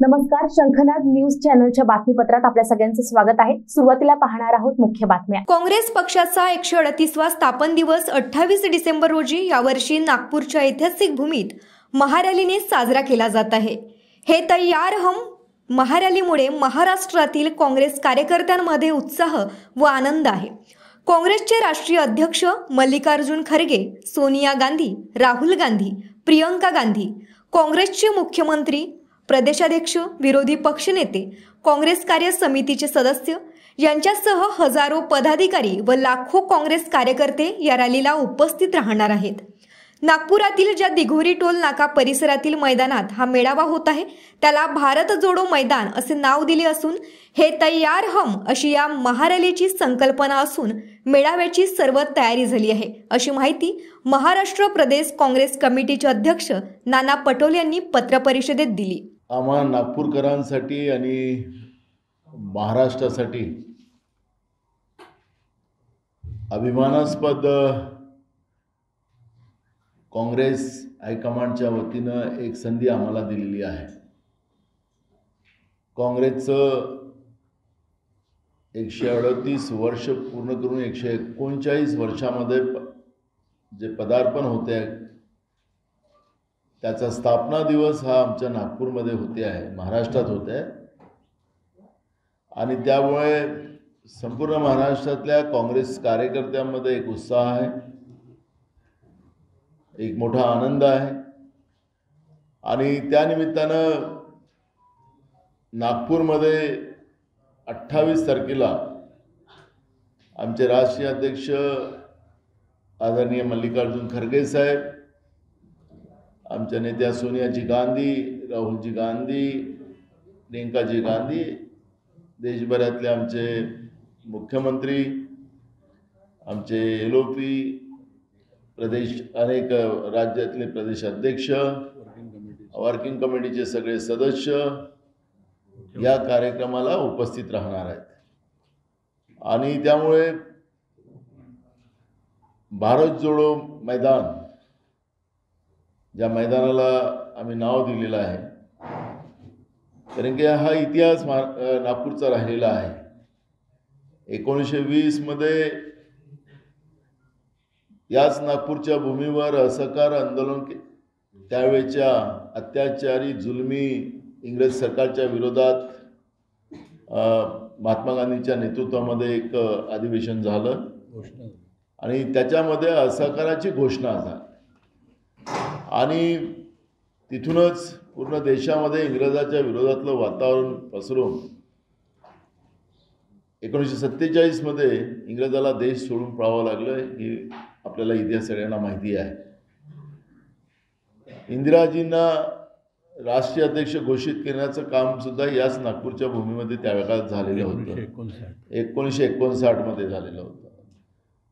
नमस्कार, शंखनाद न्यूज चॅनलच्या बातमीपत्रात आपल्या सगळ्यांचं स्वागत आहे। सुरुवातीला पाहणार आहोत मुख्य बातम्या। काँग्रेस पक्षाचा 138वा स्थापन दिवस 28 डिसेंबर रोजी यावर्षी नागपूरच्या ऐतिहासिक भूमीत महारॅलीने साजरा केला जात आहे। हे तैयार हम महारॅलीमुळे महाराष्ट्रातील काँग्रेस कार्यकर्त्यांमध्ये उत्साह व आनंद आहे। काँग्रेसचे राष्ट्रीय अध्यक्ष मल्लिकार्जुन खरगे, सोनिया गांधी, राहुल गांधी, प्रियंका गांधी, काँग्रेसचे मुख्यमंत्री, प्रदेशाध्यक्ष, विरोधी पक्षनेते, काँग्रेस कार्य समितीचे सदस्य यांच्यासह हजारो पदाधिकारी व लाखो काँग्रेस कार्यकर्ते या रॅलीला उपस्थित राहणार आहेत। नागपुरातील ज्या दिघोरी टोल नाका परिसरातील मैदानात हा मेळावा होत आहे त्याला भारत जोडो मैदान असे नाव दिले असून हे तैयार हम अशी या महारॅलीची संकल्पना असून मेळाव्याची सर्व तयारी झाली आहे, अशी माहिती महाराष्ट्र प्रदेश काँग्रेस कमिटीचे अध्यक्ष नाना पटोले यांनी पत्रपरिषदेत दिली। आम्हा नागपूरकरांसाठी आणि महाराष्ट्रासाठी अभिमानास्पद काँग्रेस हायकमांडच्या वतीनं एक संधी आम्हाला दिलेली आहे। काँग्रेसचं 138 वर्ष पूर्ण करून 139 वर्षामध्ये जे पदार्पण होते आहे त्याचा स्थापना दिवस हा आमच्या नागपूरमध्ये होते आहे, महाराष्ट्रात होते आहे। आणि त्यामुळे संपूर्ण महाराष्ट्रातल्या काँग्रेस कार्यकर्त्यांमध्ये एक उत्साह आहे, एक मोठा आनंद आहे। आणि त्यानिमित्तानं नागपूरमध्ये 28 तारखेला आमचे राष्ट्रीय अध्यक्ष आदरणीय मल्लिकार्जुन खरगे साहेब, आमच्या नेत्या सोनियाजी गांधी, राहुलजी गांधी, प्रियंकाजी गांधी, देशभरातले आमचे मुख्यमंत्री, आमचे LOP प्रदेश, अनेक राज्यातले प्रदेश अध्यक्ष, वर्किंग कमिटीचे सगळे सदस्य या कार्यक्रमाला उपस्थित राहणार आहेत। आणि त्यामुळे भारत जोडो मैदान, ज्या मैदानाला आम्ही नाव दिलेलं आहे, कारण की हा इतिहास नागपूरचा राहिलेला आहे। 1920 मध्ये याच नागपूरच्या भूमीवर असहकार आंदोलन त्यावेळच्या अत्याचारी जुलमी इंग्रज सरकारच्या विरोधात महात्मा गांधींच्या नेतृत्वामध्ये एक अधिवेशन झालं आणि त्याच्यामध्ये असहकाराची घोषणा झाली। आणि तिथूनच पूर्ण देशामध्ये इंग्रजाच्या विरोधातलं वातावरण पसरून 1947 मध्ये इंग्रजाला देश सोडून पळावं लागलं, ही आपल्याला इतिहास सगळ्यांना माहिती आहे। इंदिराजींना राष्ट्रीय अध्यक्ष घोषित करण्याचं काम सुद्धा याच नागपूरच्या भूमीमध्ये त्यावेळेला झालेलं होतं, 1959 मध्ये झालेलं होतं।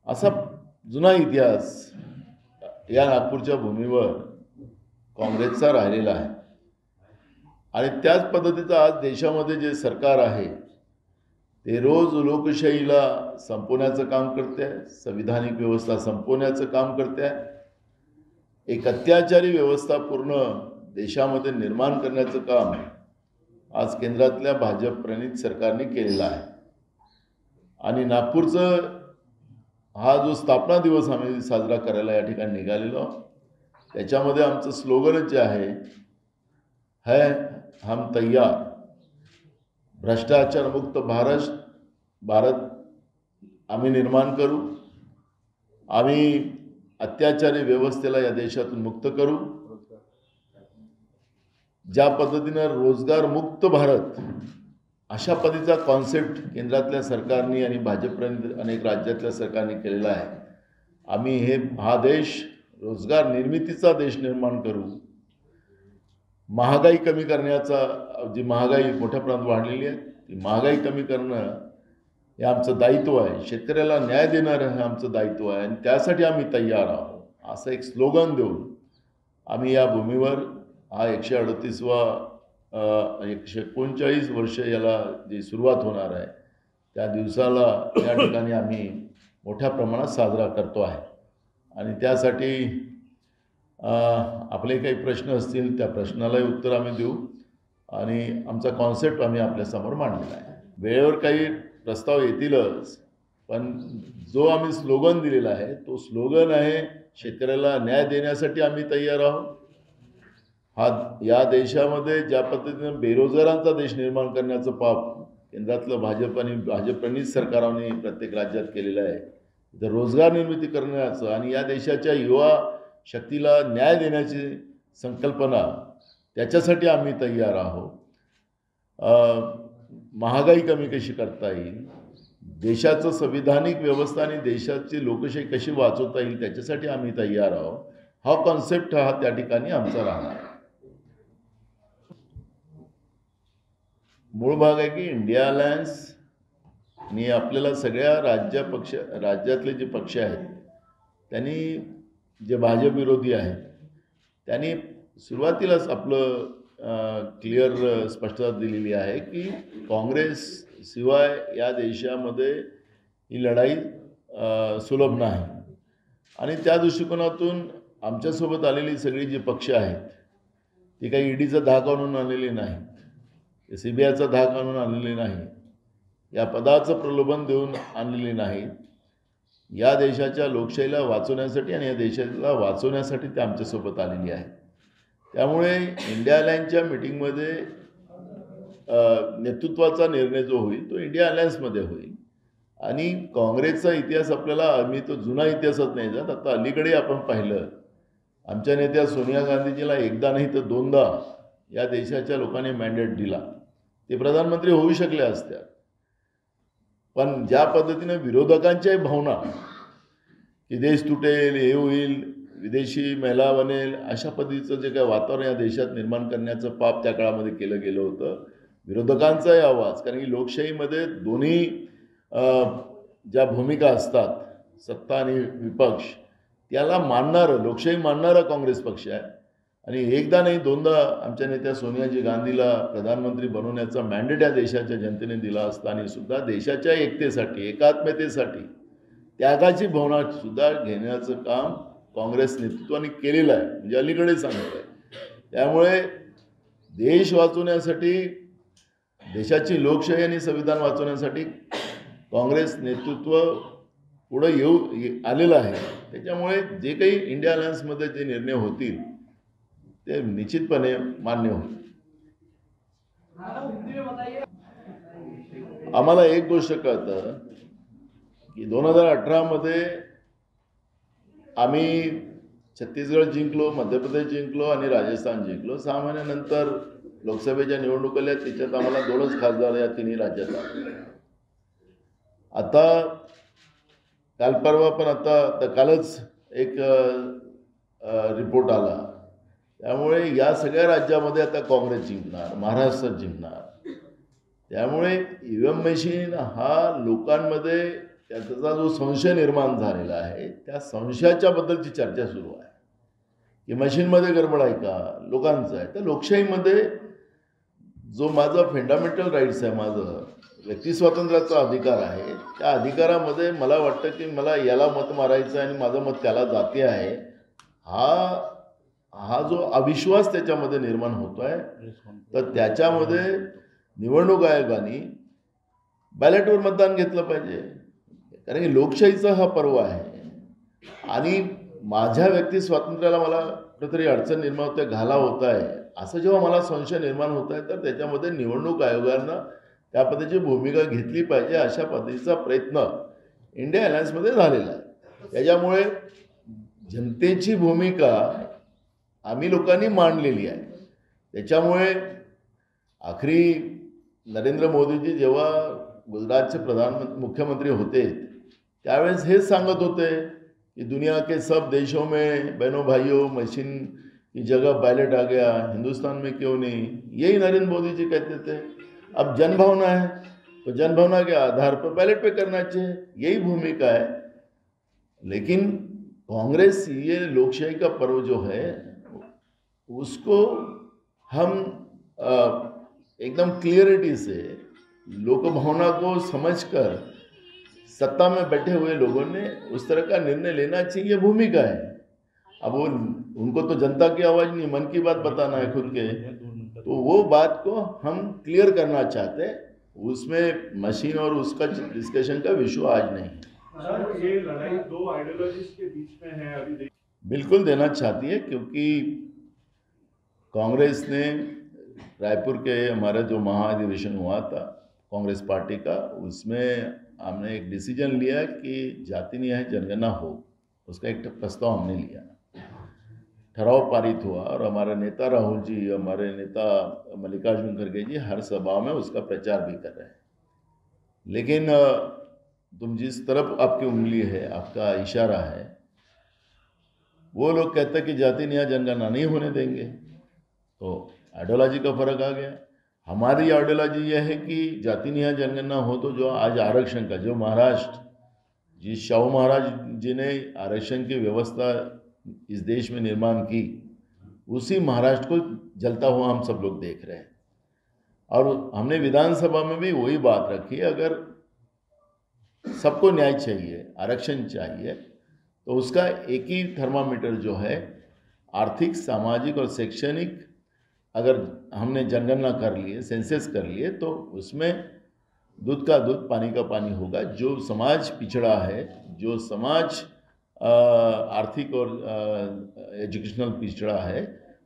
असा जुना इतिहास या नागपूरच्या भूमीवर काँग्रेसचा राहिलेला आहे। आणि त्याच पद्धतीचं आज देशामध्ये जे सरकार आहे ते रोज लोकशाहीला संपवण्याचं काम करते आहे, संविधानिक व्यवस्था संपवण्याचं काम करते आहे, एक अत्याचारी व्यवस्था पूर्ण देशामध्ये निर्माण करण्याचं काम आज केंद्रातल्या भाजप प्रणित सरकारने केलेलं आहे। आणि नागपूरचं हा जो स्थापना दिवस आम्ही साजरा करायला या ठिकाणी निघालेलो, त्याच्यामध्ये आमचं स्लोगन जे आहे हम तैयार, भ्रष्टाचार मुक्त भारत आम्ही निर्माण करू, आम्ही अत्याचारी व्यवस्थेला या देशातून मुक्त करू, ज्या पद्धतीनं रोजगार मुक्त भारत अशा पद्धतीचा कॉन्सेप्ट केंद्रातल्या सरकारने आणि भाजपने अनेक राज्यातल्या सरकारने केलेला आहे। आम्ही हा देश रोजगार निर्मितीचा देश निर्माण करू, महागाई कमी करण्याचा, जी महागाई मोठ्या प्रमाणात वाढलेली आहे ती महागाई कमी करणं हे आमचं दायित्व आहे, शेतकऱ्याला न्याय देणं हे आमचं दायित्व आहे आणि त्यासाठी आम्ही तयार आहोत, असं एक स्लोगन देऊन आम्ही या भूमीवर हा 138वा 139 वर्ष याला जी सुरुवात होणार आहे त्या दिवसाला या ठिकाणी आम्ही मोठ्या प्रमाणात साजरा करतो आहे। आणि त्यासाठी आपले काही प्रश्न असतील त्या प्रश्नालाही उत्तर आम्ही देऊ। आणि आमचा कॉन्सेप्ट आम्ही आपल्यासमोर मांडलेला आहे. वेळेवर काही प्रस्ताव येतीलच, पण जो आम्ही स्लोगन दिलेला आहे तो स्लोगन आहे शेतकऱ्याला न्याय देण्यासाठी आम्ही तयार आहोत. या देशामध्ये ज्या पद्धतीनं बेरोजगारांचा देश निर्माण करण्याचं पाप केंद्रातलं भाजपनीच सरकारांनी प्रत्येक राज्यात केलेलं आहे, तर रोजगार निर्मिती करण्याचं आणि या देशाच्या युवा शक्तीला न्याय देण्याची संकल्पना, त्याच्यासाठी आम्ही तयार आहोत. महागाई कमी कशी करता येईल, देशाचं संविधानिक व्यवस्था आणि देशाची लोकशाही कशी वाचवता येईल, त्याच्यासाठी आम्ही तयार आहोत. हा कॉन्सेप्ट हा त्या ठिकाणी आमचा राहणार. मूळ भाग आहे की इंडिया अलायन्स आणि आपल्याला सगळ्या राज्यातले जे पक्ष आहेत त्यांनी, जे भाजप विरोधी आहेत त्यांनी सुरुवातीलाच आपलं क्लिअर स्पष्टता दिलेली आहे की काँग्रेस शिवाय या देशामध्ये ही लढाई सुलभ नाही. आणि त्या दृष्टिकोनातून आमच्यासोबत आलेली सगळी जी पक्ष आहेत ती काही ईडीचा धाक आणून आलेली नाही, CBIचा धाक आणून आणलेली नाही, या पदाचं प्रलोभन देऊन आणलेली नाहीत. या देशाच्या लोकशाहीला वाचवण्यासाठी आणि या देशाला वाचवण्यासाठी ते आमच्यासोबत आलेली आहे. त्यामुळे इंडिया अलायन्सच्या मीटिंगमध्ये नेतृत्वाचा निर्णय जो होईल तो इंडिया अलायन्समध्ये होईल. आणि काँग्रेसचा इतिहास आपल्याला, आम्ही तो जुना इतिहासच नाही जात, आता अलीकडे आपण पाहिलं आमच्या नेत्या सोनिया गांधीजीला एकदा नाही तर दोनदा या देशाच्या लोकांनी मॅन्डेट दिला, ते प्रधानमंत्री होऊ शकले असत्या. पण ज्या पद्धतीने विरोधकांच्याही भावना की देश तुटेल, हे होईल, विदेशी महिला बनेल, अशा पद्धतीचं जे काही वातावरण या देशात निर्माण करण्याचं पाप त्या काळामध्ये केलं गेलं होतं. विरोधकांचाही आवाज, कारण की लोकशाहीमध्ये दोन्ही ज्या भूमिका असतात, सत्ता आणि विपक्ष, त्याला मानणारं, लोकशाही मानणारा काँग्रेस पक्ष आहे. आणि एकदा नाही दोनदा आमच्या नेत्या सोनियाजी गांधीला प्रधानमंत्री बनवण्याचा मॅन्डेट या देशाच्या जनतेने दिला असताना सुद्धा देशाच्या एकतेसाठी, एकात्मतेसाठी त्यागाची भावना सुद्धा घेण्याचं काम काँग्रेस नेतृत्वाने केलेलं आहे, म्हणजे अलीकडे सांगत आहे. त्यामुळे देश वाचवण्यासाठी, देशाची लोकशाही आणि संविधान वाचवण्यासाठी काँग्रेस नेतृत्व पुढे आलेलं आहे. त्याच्यामुळे जे काही इंडिया अलायन्समध्ये जे निर्णय होतील ते निश्चितपणे मान्य होईल. आम्हाला एक गोष्ट कळतं की 2018 आम्ही छत्तीसगड जिंकलो, मध्य प्रदेश जिंकलो आणि राजस्थान जिंकलो. 6 महिन्यानंतर लोकसभेच्या निवडणुका, त्याच्यात आम्हाला 2च खासदार या तिन्ही राज्यात आले. आता काल परवा पण आता कालच एक रिपोर्ट आला. त्यामुळे या सगळ्या राज्यामध्ये आता काँग्रेस जिंकणार, महाराष्ट्रात जिंकणार. त्यामुळे EVM मशीन हा लोकांमध्ये त्याचा जो संशय निर्माण झालेला आहे, त्या संशयाच्या बद्दलची चर्चा सुरू आहे की मशीनमध्ये गडबड आहे का, लोकांचं आहे. तर लोकशाहीमध्ये जो माझा फंडामेंटल राईट्स आहे, माझं व्यक्ती स्वातंत्र्याचा अधिकार आहे, त्या अधिकारामध्ये मला वाटतं की मला याला मत मारायचं आणि माझं मत त्याला जाते आहे, हा जो अविश्वास त्याच्यामध्ये निर्माण होतो आहे. तर त्याच्यामध्ये निवडणूक आयोगाने बॅलेटवर मतदान घेतलं पाहिजे, कारण की लोकशाहीचा हा पर्व आहे. आणि माझ्या व्यक्ती स्वातंत्र्याला मला कुठेतरी अडचण निर्माण होते, घाला होत आहे, असं जेव्हा मला संशय निर्माण होत आहे, तर त्याच्यामध्ये निवडणूक आयोगानं त्या पद्धतीची भूमिका घेतली पाहिजे, अशा पद्धतीचा प्रयत्न इंडिया अलायन्समध्ये झालेला आहे. त्याच्यामुळे जनतेची भूमिका आम्ही लोकांनी मांडलेली आहे. त्याच्यामुळे आखरी नरेंद्र मोदीजी जेव्हा गुजरातचे मुख्यमंत्री होते त्यावेळेस हेच सांगत होते कि दुनिया के सब देशों में बहनों भाइयों मशीन की जगह बैलेट आ गया, हिंदुस्तान में क्यों नहीं, यही नरेंद्र मोदी जी कहते थे. अब जनभावना है तो जनभावना के आधार पर बैलेट पे करना चाहिए, यही भूमिका है. लेकिन कांग्रेस ये लोकशाही का पर्व जो है उसको हम एकदम क्लियरिटी से लोक भावना को समझकर सत्ता में बैठे हुए लोगों ने उस तरह का निर्णय लेना चाहिए, ये भूमिका है. अब वो उनको तो जनता की आवाज़ नहीं, मन की बात बताना है खुद के. तो वो बात को हम क्लियर करना चाहते हैं, उसमें मशीन और उसका डिस्कशन का विषय आज नहीं है। सर, ये लड़ाई दो आइडियोलॉजीज के बीच में है अभी। बिल्कुल देना चाहती है, क्योंकि कांग्रेस ने रायपुर के हमारा जो महाधिवेशन हुआ था कांग्रेस पार्टी का, उसमें हमने एक डिसीजन लिया कि जाति न्याय जनगणना हो, उसका एक प्रस्ताव हमने लिया, ठराव पारित हुआ और हमारे नेता राहुल जी, हमारे नेता मल्लिकार्जुन खड़गे जी हर सभा में उसका प्रचार भी कर रहे हैं। लेकिन तुम जिस तरफ आपकी उंगली है, आपका इशारा है, वो लोग कहते हैं कि जाति न्याय जनगणना नहीं होने देंगे, तो आइडियोलॉजी का फर्क आ गया। हमारी आइडियोलॉजी यह है कि जाति न्याय जनगणना हो तो जो आज आरक्षण का, जो महाराष्ट्र, जिस शाहू महाराज जी ने आरक्षण की व्यवस्था इस देश में निर्माण की, उसी महाराष्ट्र को जलता हुआ हम सब लोग देख रहे हैं। और हमने विधानसभा में भी वही बात रखी, अगर सबको न्याय चाहिए, आरक्षण चाहिए, तो उसका एक ही थर्मामीटर जो है आर्थिक, सामाजिक और शैक्षणिक, अगर हमने जनगणना कर लिए, सेंसस कर लिए, तो उसमें दूध का दूध, पानी का पानी होगा। जो समाज पिछड़ा है, जो समाज आर्थिक और एजुकेशनल पिछड़ा है,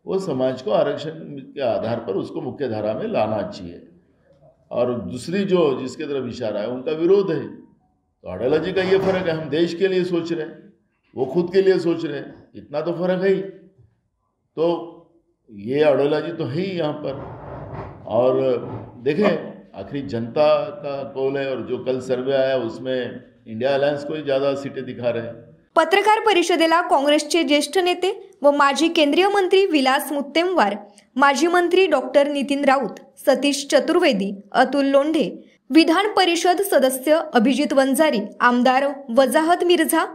वो समाज को आरक्षण के आधार पर उसको मुख्य धारा में लाना चाहिए। और दूसरी जो जिसके तरफ इशारा है उनका विरोध है। तो आइडियोलॉजी का ये फर्क है, हम देश के लिए सोच रहे हैं, वो खुद के लिए सोच रहे हैं, इतना तो फर्क है ही। तो ये आइडियोलॉजी तो है ही यहाँ पर। और देखें, आखिरी जनता का कौल है, और जो कल सर्वे आया उसमें इंडिया अलायंस को ही ज़्यादा सीटें दिखा रहे हैं। पत्रकार परिषदेला काँग्रेसचे ज्येष्ठ नेते व माजी केंद्रीय मंत्री विलास मुत्तेमवार, माजी मंत्री डॉक्टर नितीन राऊत, सतीश चतुर्वेदी, अतुल लोंढे, विधान परिषद सदस्य अभिजित वंजारी, आमदार वजाहत मिर्झा,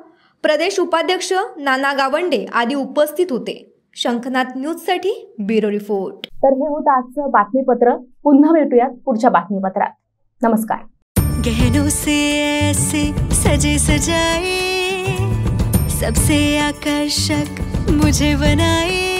प्रदेश उपाध्यक्ष नाना गावंडे आदी उपस्थित होते। शंखनाथ न्यूजसाठी ब्युरो रिपोर्ट। तर हे होतं आजचं बातमीपत्र। पुन्हा भेटूयात पुढच्या बातमीपत्रात। नमस्कार। गहनों से ऐसे सजे सजाए, सबसे आकर्षक मुझे बनाए।